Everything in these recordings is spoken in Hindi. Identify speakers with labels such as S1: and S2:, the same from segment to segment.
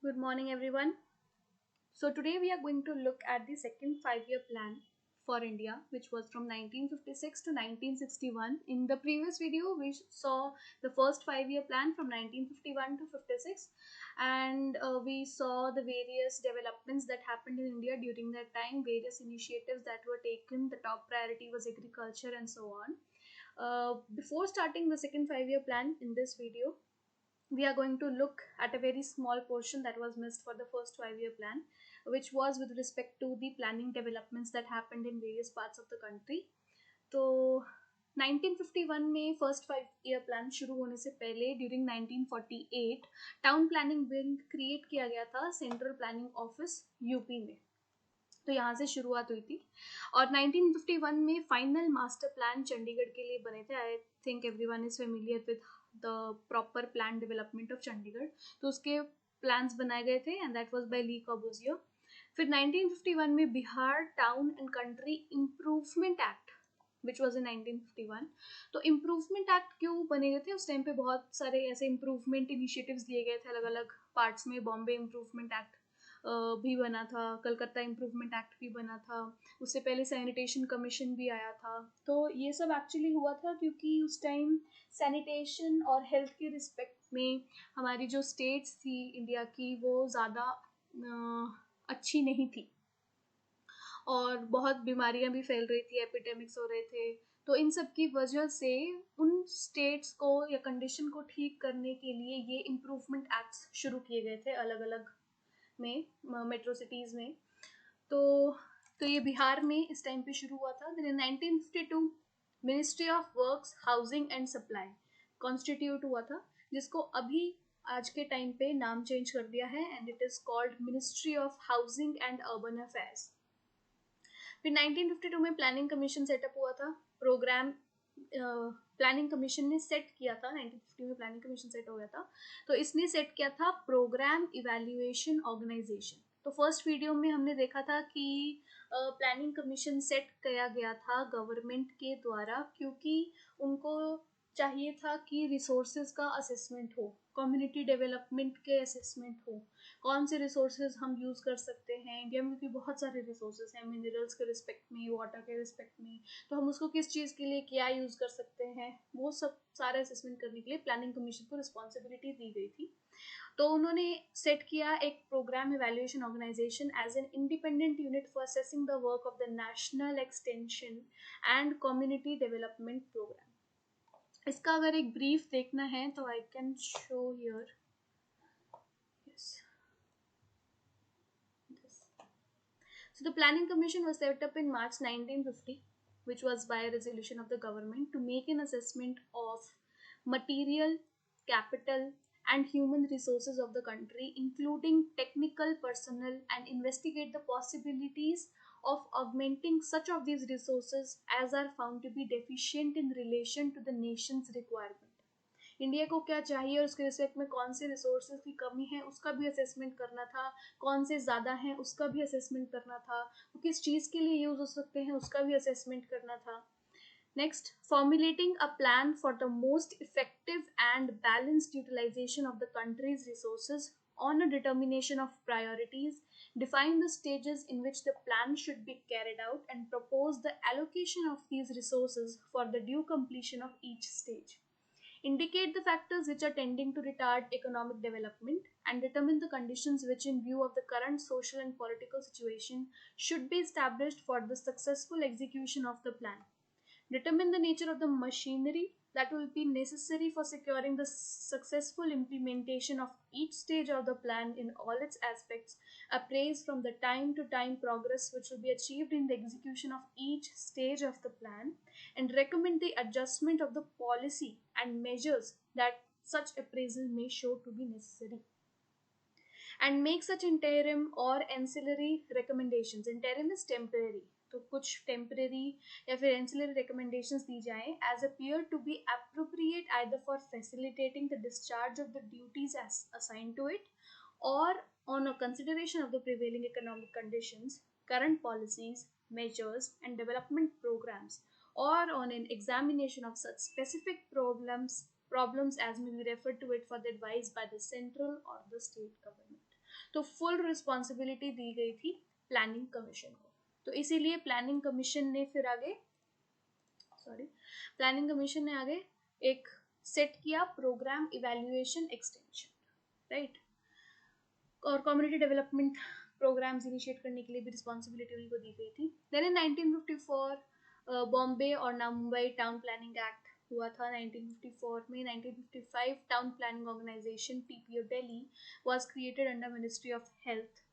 S1: Good morning, everyone. So, today we are going to look at the second 5 year plan for India, which was from 1956 to 1961. In the previous video, we saw the first 5 year plan from 1951 to 56, and we saw the various developments that happened in India during that time, various initiatives that were taken. The top priority was agriculture, and so on. Before starting the second 5 year plan in this video, we are going to look at a very small portion that was missed for the first 5 year plan, which was with respect to the planning developments that happened in various parts of the country. तो 1951 में फर्स्ट 5 year प्लान शुरू होने से पहले during 1948 town planning wing create किया गया था सेंट्रल प्लानिंग ऑफिस यूपी में. तो यहाँ से शुरुआत हुई थी और 1951 में फाइनल मास्टर प्लान चंडीगढ़ के लिए बने थे. I think everyone is familiar with the proper plan development of Chandigarh. तो उसके प्लान्स बनाए गए थे एंड दैट वाज बाय ली कॉर्बूजियर. फिर 1951 में Bihar town and country improvement act which was in 1951. तो इम्प्रूवमेंट एक्ट क्यों बने गए थे? उस टाइम पे बहुत सारे ऐसे इम्प्रूवमेंट इनिशिएटिव्स लिए गए थे अलग अलग पार्ट्स में. बॉम्बे इम्प्रूवमेंट एक्ट भी बना था, कलकत्ता इम्प्रूवमेंट एक्ट भी बना था, उससे पहले सैनिटेशन कमीशन भी आया था. तो ये सब एक्चुअली हुआ था क्योंकि उस टाइम सैनिटेशन और हेल्थ के रिस्पेक्ट में हमारी जो स्टेट्स थी इंडिया की वो ज़्यादा अच्छी नहीं थी और बहुत बीमारियां भी फैल रही थी, एपिडेमिक्स हो रहे थे. तो इन सब की वजह से उन स्टेट्स को या कंडीशन को ठीक करने के लिए ये इम्प्रूवमेंट एक्ट्स शुरू किए गए थे अलग अलग में, मेट्रो सिटीज़ में. तो ये बिहार में इस टाइम पे शुरू हुआ था. फिर 1952 ministry of works housing and supply constitute हुआ था, जिसको अभी आज के टाइम पे नाम चेंज कर दिया है and it is called ministry of housing and urban affairs. फिर 1952 में प्लानिंग कमीशन सेटअप हुआ था. प्रोग्राम प्लानिंग कमीशन ने सेट किया था, 1950 में प्लानिंग कमीशन सेट हो गया था. तो इसने सेट किया था प्रोग्राम इवैल्यूएशन ऑर्गेनाइजेशन. तो फर्स्ट वीडियो में हमने देखा था कि प्लानिंग कमीशन सेट किया गया था गवर्नमेंट के द्वारा क्योंकि उनको चाहिए था कि रिसोर्सेज का असेसमेंट हो, कम्युनिटी डेवलपमेंट के असेसमेंट हो, कौन से रिसोर्सेज हम यूज़ कर सकते हैं. इंडिया में भी बहुत सारे रिसोर्सेज हैं, मिनरल्स के रिस्पेक्ट में, वाटर के रिस्पेक्ट में. तो हम उसको किस चीज़ के लिए क्या यूज़ कर सकते हैं, वो सब सारे असेसमेंट करने के लिए प्लानिंग कमीशन को रिस्पॉन्सिबिलिटी दी गई थी. तो उन्होंने सेट किया एक program evaluation organization as an independent unit for assessing the work of the national extension and community development program. इसका अगर एक ब्रीफ देखना है तो I can show here. So the Planning Commission was set up in March 1950, which was by a resolution of the government to make an assessment of material, capital, and human resources of the country, including technical personnel, and investigate the possibilities of augmenting such of these resources as are found to be deficient in relation to the nation's requirement. India को क्या चाहिए और उसके रिस्पेक्ट में कौन से रिसोर्सेज की कमी है उसका भी असेसमेंट करना था, कौन से ज़्यादा हैं उसका भी असेसमेंट करना था, वो किस चीज़ के लिए यूज़ हो सकते हैं उसका भी असेसमेंट करना था. Next, formulating a plan for the most effective and balanced utilization of the country's resources on a determination of priorities, define the stages in which the plan should be carried out, and propose the allocation of these resources for the due completion of each stage. Indicate the factors which are tending to retard economic development and determine the conditions which, in view of the current social and political situation, should be established for the successful execution of the plan. Determine the nature of the machinery that will be necessary for securing the successful implementation of each stage of the plan in all its aspects. Appraise from the time to time progress which will be achieved in the execution of each stage of the plan, and recommend the adjustment of the policy and measures that such appraisal may show to be necessary. And make such interim or ancillary recommendations. Interim is temporary, तो कुछ टेम्परेरी या फिर एंसिलरी रिकमेंडेशंस दी जाएं as appear to be appropriate either for facilitating the discharge of the duties assigned to it और on a consideration of the prevailing economic conditions, current policies, measures, and development programs, or on an examination of such specific problems as may be referred to it for the advice by the central or the state government. तो फुल रिस्पॉन्सिबिलिटी दी गई थी प्लानिंग कमीशन को। तो इसीलिए प्लानिंग कमीशन ने फिर आगे प्लानिंग कमीशन ने आगे एक सेट किया प्रोग्राम इवैल्यूएशन एक्सटेंशन, राइट। और कम्युनिटी डेवलपमेंट प्रोग्राम्स इनिशिएट करने के लिए भी रिस्पॉन्सिबिलिटी उनको दी गई थी। देन इन 1954 बॉम्बे और मुंबई टाउन प्लानिंग एक्ट हुआ था 1954 में। 1955 town planning organization TPO Delhi was created under ministry of health.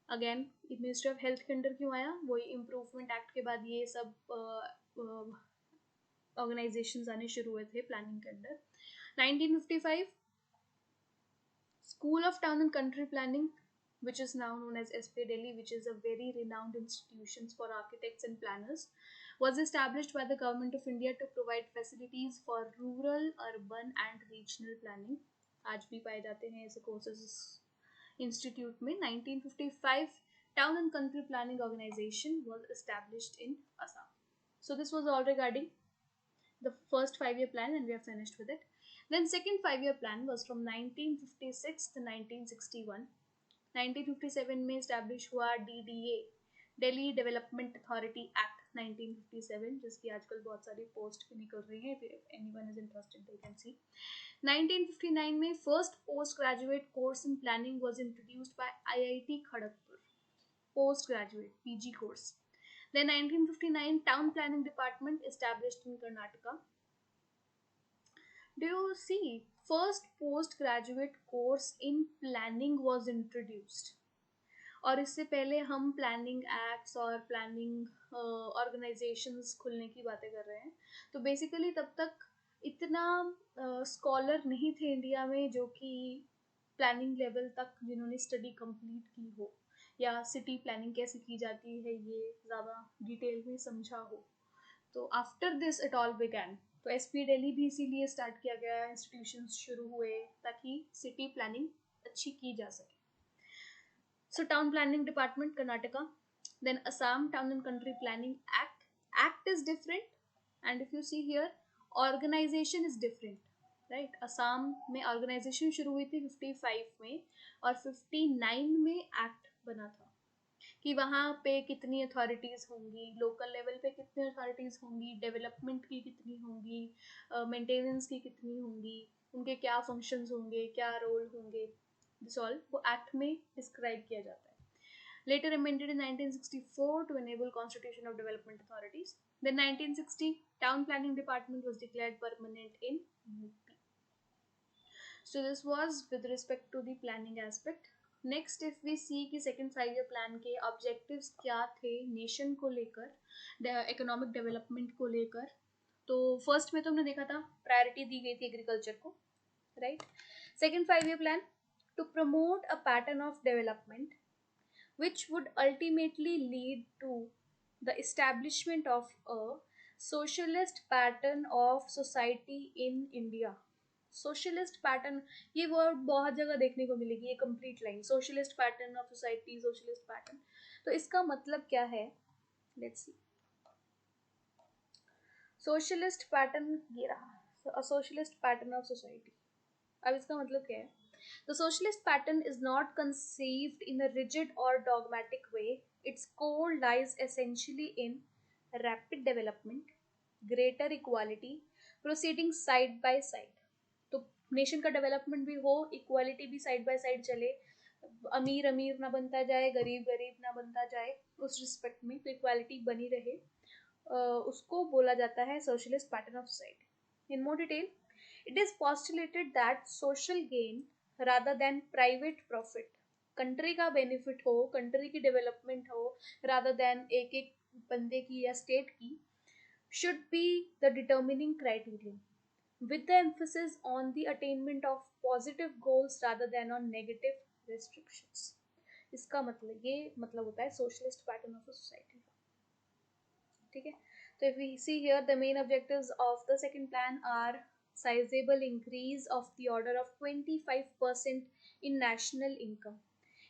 S1: Again ministry of health के अंडर क्यों आया, वही इम्प्रूवमेंट एक्ट के बाद ये सब ऑर्गेनाइजेशंस आने शुरू हुए थे प्लानिंग के under. 1955 School of Town and Country Planning, which is now known as SP Delhi, which is a very renowned institution for architects and planners, was established by the Government of India to provide facilities for rural, urban and regional planning. आज भी पाए जाते हैं ऐसे कोर्सेज इंस्टीट्यूट में। 1955 Town and Country Planning Organization was established in Assam. So this was all regarding the first 5-year plan, and we are finished with it. Then second 5-year plan was from 1956 to 1961. 1957 में establish हुआ DDA, Delhi Development Authority Act 1957, जिसकी आजकल बहुत सारी पोस्ट भी निकल रही हैं, if anyone is interested they can see. 1959 में first post graduate course in planning was introduced by IIT Kharagpur, post graduate PG course. Then 1959 Town Planning Department established in Karnataka. Do you see first postgraduate course in planning was introduced? और इससे पहले हम प्लानिंग एक्ट्स और प्लानिंग ऑर्गेनाइजेशंस खुलने की बातें कर रहे हैं। तो बेसिकली तब तक इतना स्कॉलर नहीं थे इंडिया में जो कि प्लानिंग लेवल तक जिन्होंने स्टडी कंप्लीट की हो या सिटी प्लानिंग कैसे की जाती है ये ज़्यादा डिटेल में समझा हो। तो after this it all began. तो एसपी दिल्ली भी इसीलिए स्टार्ट किया गया, इंस्टीट्यूशंस शुरू हुए ताकि सिटी प्लानिंग अच्छी की जा सके। So town planning department Karnataka, then Assam town and country planning act is different, and if you see here organisation is different, right. Assam में ऑर्गेनाइजेशन शुरू हुई थी 55 में और 59 में एक्ट बना था कि वहाँ पे कितनी अथॉरिटीज़ होंगी, लोकल लेवल पे कितनी अथॉरिटीज़ होंगी, डेवलपमेंट की कितनी होंगी, मेंटेनेंस की कितनी होंगी, उनके क्या फंक्शंस होंगे, क्या रोल होंगे, दिस ऑल वो एक्ट में डिस्क्राइब किया जाता है। Later amended in 1964 to enable constitution of development authorities. Then 1960 Town Planning Department was declared permanent in UP. So this was with respect to the planning aspect. Next if we see कि सेकेंड 5-year प्लान के ऑब्जेक्टिव्स क्या थे नेशन को लेकर, इकोनॉमिक डेवलपमेंट को लेकर। तो फर्स्ट में तो हमने देखा था प्रायोरिटी दी गई थी एग्रीकल्चर को, right. Second 5-year plan to promote a pattern of development which would ultimately lead to the establishment of a socialist pattern of society in India. Socialist pattern, ये वर्ड बहुत जगह देखने को मिलेगी, ये complete line socialist pattern of society, socialist pattern. तो इसका मतलब क्या है, लेट्स सी। सोशलिस्ट पैटर्न ये रहा, सोशलिस्ट पैटर्न ऑफ सोसाइटी। अब इसका मतलब क्या है, the socialist pattern is not conceived in a rigid or dogmatic way. Its core lies essentially in rapid development, greater equality, proceeding side by side. तो नेशन का डेवलपमेंट भी हो, इक्वालिटी भी साइड बाय साइड चले, अमीर अमीर ना बनता जाए, गरीब गरीब ना बनता जाए, उस रिस्पेक्ट में तो इक्वालिटी बनी रहे, उसको बोला जाता है socialist pattern of society. In more detail, it is postulated that social gain rather than private profit, country का बेनिफिट हो, कंट्री की डेवलपमेंट हो, rather than एक एक बंदे की या स्टेट की, should be the determining criterion, with the emphasis on the attainment of positive goals rather than on negative restrictions. इसका मतलब ये मतलब होता है सोशलिस्ट पैटर्न ऑफ सोसाइटी, ठीक है। तो if we see here the main objectives of the second plan are sizable increase of the order of 25% in national income.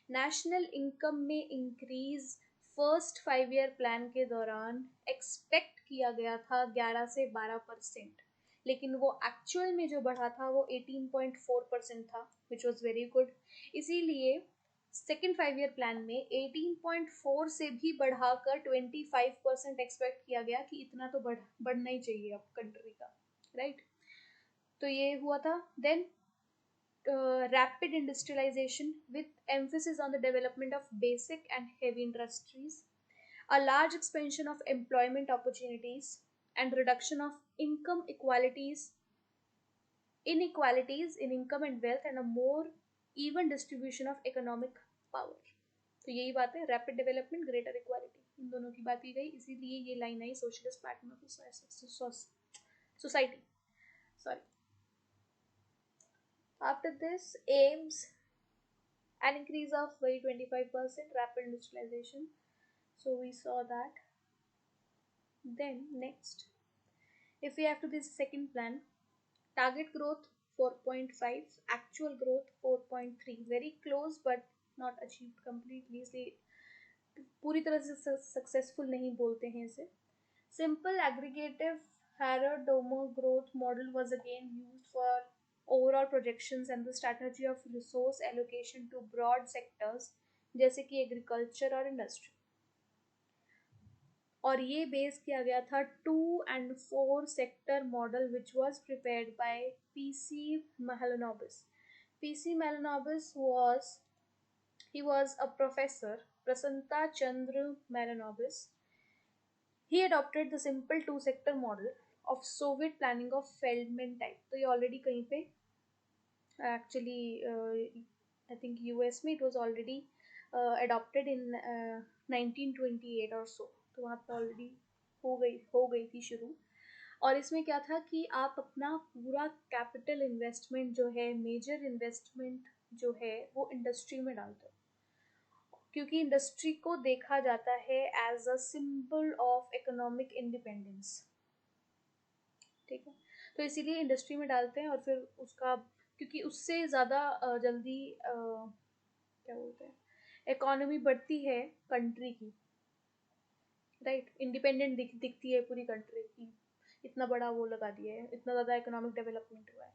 S1: National income में increase first 5-year plan के दौरान expect किया गया था 11 से 12%, लेकिन वो actual में जो बढ़ा था वो 18.4% था, which was very good. इसीलिए सेकेंड 5 ईयर प्लान में 18.4 से भी बढ़ाकर 25% एक्सपेक्ट किया गया कि इतना तो बढ़ना ही चाहिए अब कंट्री का, राइट। तो ये हुआ था। Then rapid industrialization with emphasis on the development of basic and heavy industries, a large expansion of employment opportunities, and reduction of inequalities in income and wealth, and a more even distribution of economic power. तो यही बात है, रैपिड डेवलपमेंट ग्रेटर इक्वालिटी, इन दोनों की बात की गई, इसीलिए ये line I socialist pattern of society. Sorry. After this, aims an increase of 25% rapid industrialization. So we saw that. Then next, if we have to this second plan, target growth 4.5, actual growth 4.3, very close but not achieved completely, इसलिए पूरी तरह से सक्सेसफुल नहीं बोलते हैं इसे। Simple aggregative Harrod-Domer growth model was again used for overall projections and the strategy of resource allocation to broad sectors जैसे कि एग्रीकल्चर और इंडस्ट्री। और ये बेस किया गया था 2 and 4 sector model which was prepared by PC Mahalanobis. PC Mahalanobis was a professor, Prasanta Chandra Mahalanobis. He adopted the simple 2 sector model of Soviet planning of Feldman type. तो ये ऑलरेडी कहीं पे एक्चुअली आई थिंक US में it was already adopted in 1928 और सो, तो वहाँ पे ऑलरेडी हो गई थी शुरू। और इसमें क्या था कि आप अपना पूरा कैपिटल इन्वेस्टमेंट जो है, मेजर इन्वेस्टमेंट जो है, वो इंडस्ट्री में डालते हो, क्योंकि इंडस्ट्री को देखा जाता है as a symbol of economic independence, ठीक है। तो इसीलिए इंडस्ट्री में डालते हैं और फिर उसका, क्योंकि उससे ज़्यादा जल्दी क्या बोलते हैं, इकोनॉमी बढ़ती है कंट्री की, राइट। इंडिपेंडेंट दिखती है पूरी कंट्री की, इतना बड़ा वो लगा दिया है, इतना ज़्यादा इकोनॉमिक डेवलपमेंट हुआ है।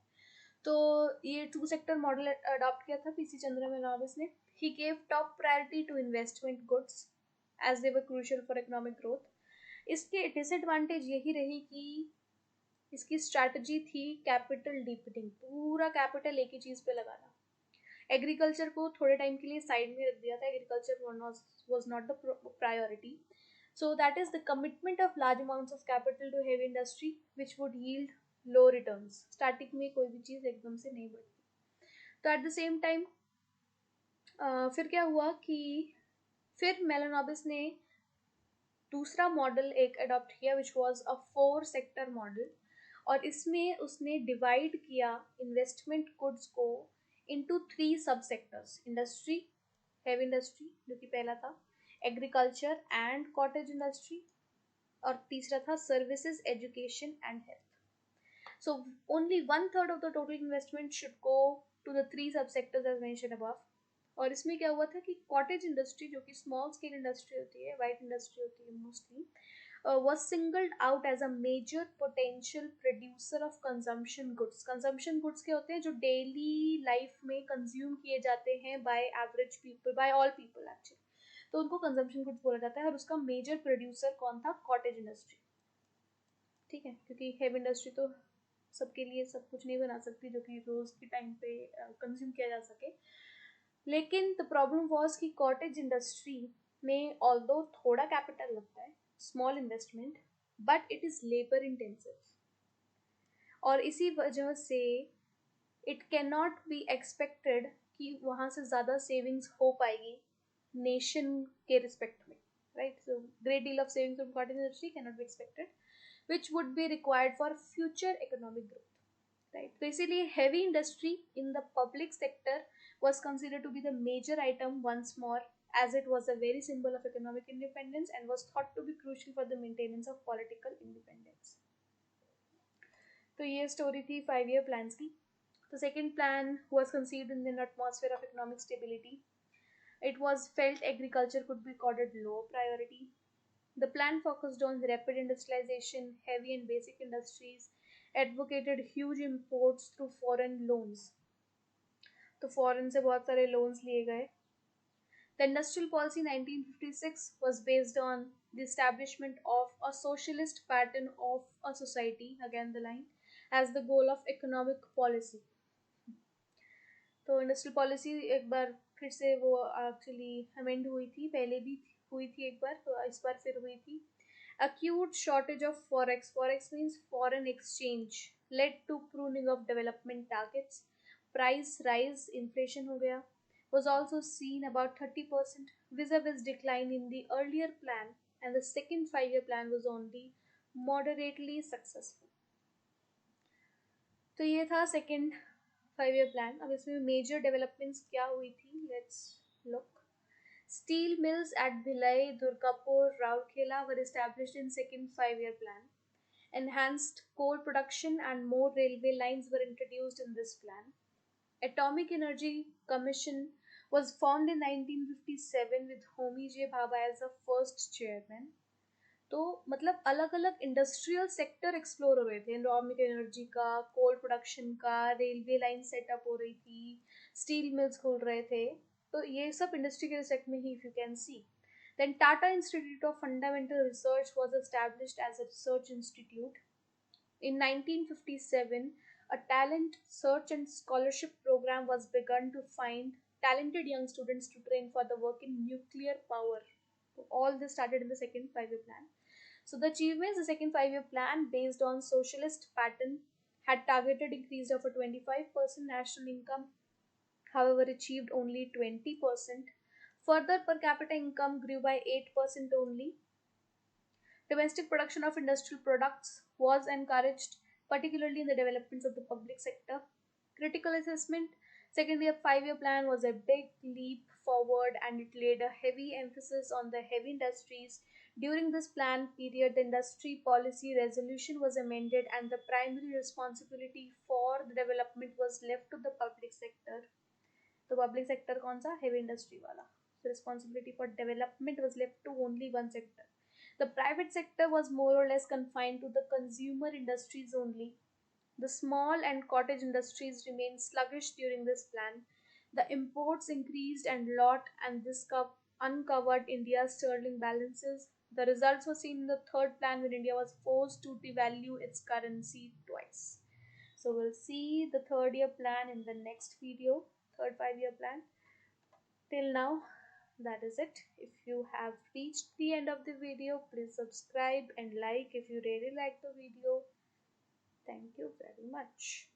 S1: तो ये 2 sector मॉडल अडॉप्ट किया था पीसी चंद्रा मेलाविस ने। He gave top priority to investment goods as they were crucial for economic growth. इसके डिसएडवांटेज यही रही कि इसकी स्ट्रैटेजी थी कैपिटल डीपनिंग, पूरा कैपिटल एक ही चीज़ पे लगाना। एग्रीकल्चर को थोड़े टाइम के लिए साइड में रख दिया था, agriculture was not the priority. So that is the commitment of large amounts of capital to heavy industry which would yield low returns. Starting में कोई भी चीज़ एकदम से नहीं बढ़ती। तो एट द सेम टाइम फिर क्या हुआ कि फिर मेलानोबिस ने दूसरा मॉडल एक अडॉप्ट किया which was a 4 sector model, और इसमें उसने डिवाइड किया इन्वेस्टमेंट गुड्स को into 3 sub sectors, industry, heavy industry जो कि पहला था, एग्रीकल्चर एंड कॉटेज इंडस्ट्री, और तीसरा था services, education and health. So only 1/3 of the total investment should go to the 3 sub sectors as mentioned above. और इसमें क्या हुआ था कि कॉटेज इंडस्ट्री जो कि स्मॉल स्केल इंडस्ट्री होती है, वाइट इंडस्ट्री होती है mostly, was singled out as a major potential producer of consumption goods. Consumption goods क्या होते हैं, जो डेली लाइफ में कंज्यूम किए जाते हैं by average people, by all people actually, तो उनको कंजम्पशन गुड्स बोला जाता है। और उसका मेजर प्रोड्यूसर कौन था, कॉटेज इंडस्ट्री, ठीक है, क्योंकि हेवी इंडस्ट्री तो सबके लिए सब कुछ नहीं बना सकती जो कि रोज के टाइम पे कंज्यूम किया जा सके। लेकिन द प्रॉब्लम वॉज कि कॉटेज इंडस्ट्री में ऑल्दो थोड़ा कैपिटल लगता है, small investment, but it is labour intensive, और इसी वजह से it can not be expected कि वहाँ से ज़्यादा सेविंग्स हो पाएगी नेशन के रिस्पेक्ट में, right. So great deal of savings from cottage industry can not be expected which would be required for future economic growth, right. तो इसीलिए heavy industry in the public sector was considered to be the major item once more, as it was a very symbol of economic independence and was thought to be crucial for the maintenance of political independence. तो ये स्टोरी थी 5 year plans की। The second plan was conceived in an atmosphere of economic stability. It was felt agriculture could be accorded low priority. The plan focused on rapid industrialization, heavy and basic industries, advocated huge imports through foreign loans. तो फॉरेन से बहुत सारे लोन्स लिए गए The industrial policy 1956 was based on the establishment of a socialist pattern of a society, again the line, as the goal of economic policy. तो इंडस्ट्रियल पॉलिसी एक बार फिर से वो एक्चुअली अमेंड हुई थी, पहले भी हुई थी एक बार, तो इस बार फिर हुई थी. Acute shortage of forex. Forex means foreign exchange. Led to pruning of development targets. Price rise, inflation हो गया. Was also seen about 30% vis-a-vis decline in the earlier plan, and the second 5-year plan was only moderately successful. तो ये था सेकेंड 5-year प्लान. अब इसमें मेजर डेवलपमेंट्स क्या हुई थी, let's look. Steel mills at Bhilai, Durgapur, Rourkela were established in second 5-year plan. Enhanced coal production and more railway lines were introduced in this plan. Atomic Energy Commission was formed in 1957 with Homi J. Bhabha as the first chairman. तो मतलब अलग अलग इंडस्ट्रियल सेक्टर एक्सप्लोर हो रहे थे, एटॉमिक एनर्जी का, कोल प्रोडक्शन का, रेलवे लाइन सेटअप हो रही थी, स्टील मिल्स खुल रहे थे. तो ये सब इंडस्ट्री के सेक्टर में ही, if you can see. Then Tata institute of fundamental research was established as a research institute. In 1957, a talent search and scholarship program was begun to find talented young students to train for the work in nuclear power. So all this started in the second 5-year plan. So the achievements, the second 5-year plan based on socialist pattern had targeted increase of a 25% national income, however achieved only 20%. Further, per capita income grew by 8% only. Domestic production of industrial products was encouraged, particularly in the developments of the public sector. Critical assessment, second year 5-year plan was a big leap forward, and it laid a heavy emphasis on the heavy industries. During this plan period, the industry policy resolution was amended, and the primary responsibility for the development was left to the public sector. The public sector कौन सा? Heavy industry वाला. So responsibility for development was left to only one sector. The private sector was more or less confined to the consumer industries only. The small and cottage industries remained sluggish during this plan. The imports increased and this uncovered India's sterling balances. The results were seen in the third plan when India was forced to devalue its currency twice. So we'll see the third year plan in the next video, third 5-year plan. Till now, that is it. If you have reached the end of the video, please subscribe and like if you really like the video. Thank you very much.